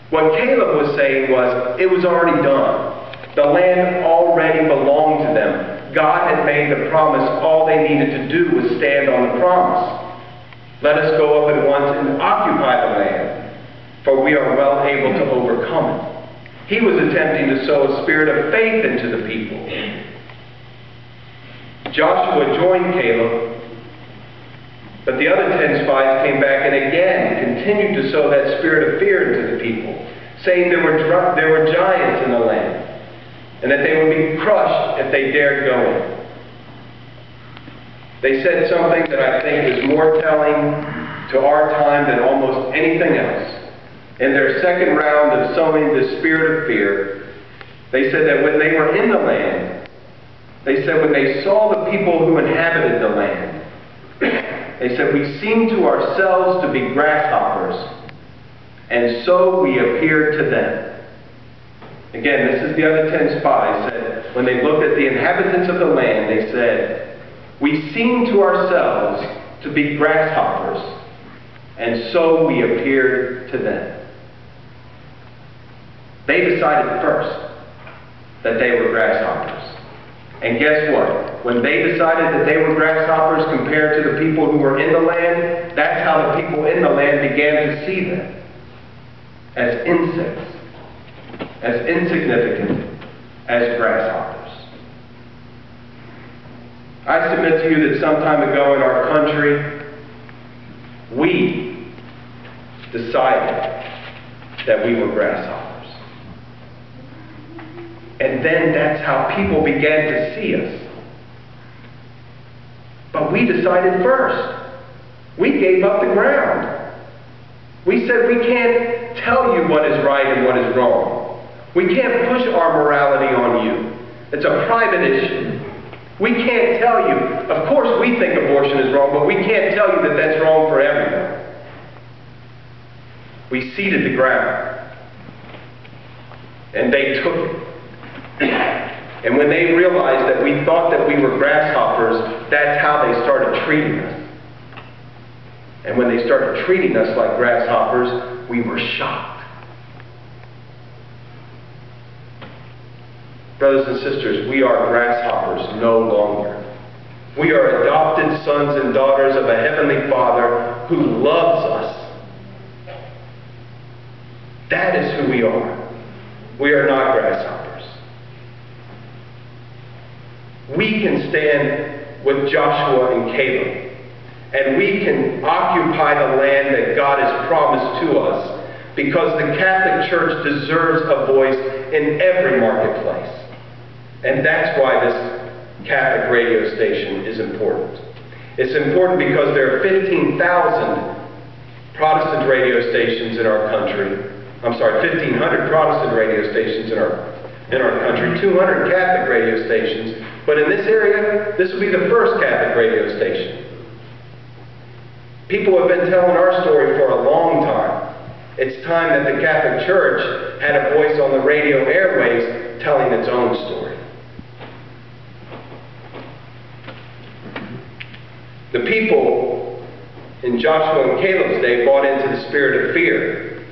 What Caleb was saying was, it was already done. The land already belonged to them. God had made the promise. All they needed to do was stand on the promise. Let us go up at once and occupy the land, for we are well able to overcome it. He was attempting to sow a spirit of faith into the people. Joshua joined Caleb, but the other 10 spies came back and again continued to sow that spirit of fear into the people, saying there were giants in the land, and that they would be crushed if they dared go in. They said something that I think is more telling to our time than almost anything else. In their second round of sowing the spirit of fear, they said that when they were in the land, they said when they saw the people who inhabited the land, they said, we seemed to ourselves to be grasshoppers, and so we appeared to them. Again, this is the other 10 spies said, when they looked at the inhabitants of the land, they said, we seemed to ourselves to be grasshoppers, and so we appeared to them. They decided first that they were grasshoppers. And guess what? When they decided that they were grasshoppers compared to the people who were in the land, that's how the people in the land began to see them. As insects. As insignificant as grasshoppers. I submit to you that some time ago in our country, we decided that we were grasshoppers. And then that's how people began to see us. But we decided first. We gave up the ground. We said we can't tell you what is right and what is wrong. We can't push our morality on you. It's a private issue. We can't tell you. Of course we think abortion is wrong, but we can't tell you that that's wrong for everyone. We ceded the ground. And they took it. And when they realized that we thought that we were grasshoppers, that's how they started treating us. And when they started treating us like grasshoppers, we were shocked. Brothers and sisters, we are grasshoppers no longer. We are adopted sons and daughters of a Heavenly Father who loves us. That is who we are. We are not grasshoppers. We can stand with Joshua and Caleb, and we can occupy the land that God has promised to us, because the Catholic Church deserves a voice in every marketplace. And that's why this Catholic radio station is important. It's important because there are 15,000 Protestant radio stations in our country. 1,500 Protestant radio stations in our country, 200 Catholic radio stations. But in this area, this will be the first Catholic radio station. People have been telling our story for a long time. It's time that the Catholic Church had a voice on the radio airwaves telling its own story. The people in Joshua and Caleb's day bought into the spirit of fear,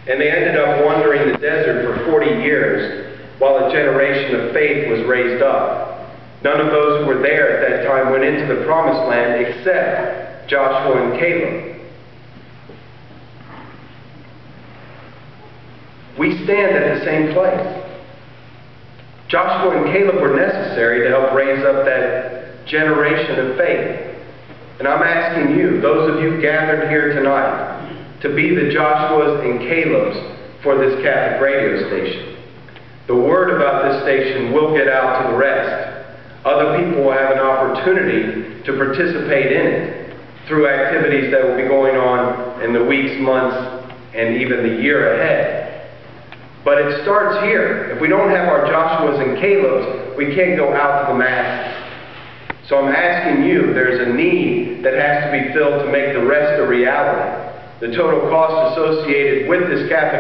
and they ended up wandering the desert for 40 years while a generation of faith was raised up. None of those who were there at that time went into the promised land except Joshua and Caleb. We stand at the same place. Joshua and Caleb were necessary to help raise up that generation of faith. And I'm asking you, those of you gathered here tonight, to be the Joshuas and Calebs for this Catholic radio station. The word about this station will get out to the rest. Other people will have an opportunity to participate in it through activities that will be going on in the weeks, months, and even the year ahead. But it starts here. If we don't have our Joshuas and Calebs, we can't go out to the masses. So I'm asking you, there's a need that has to be filled to make the rest a reality. The total cost associated with this Catholic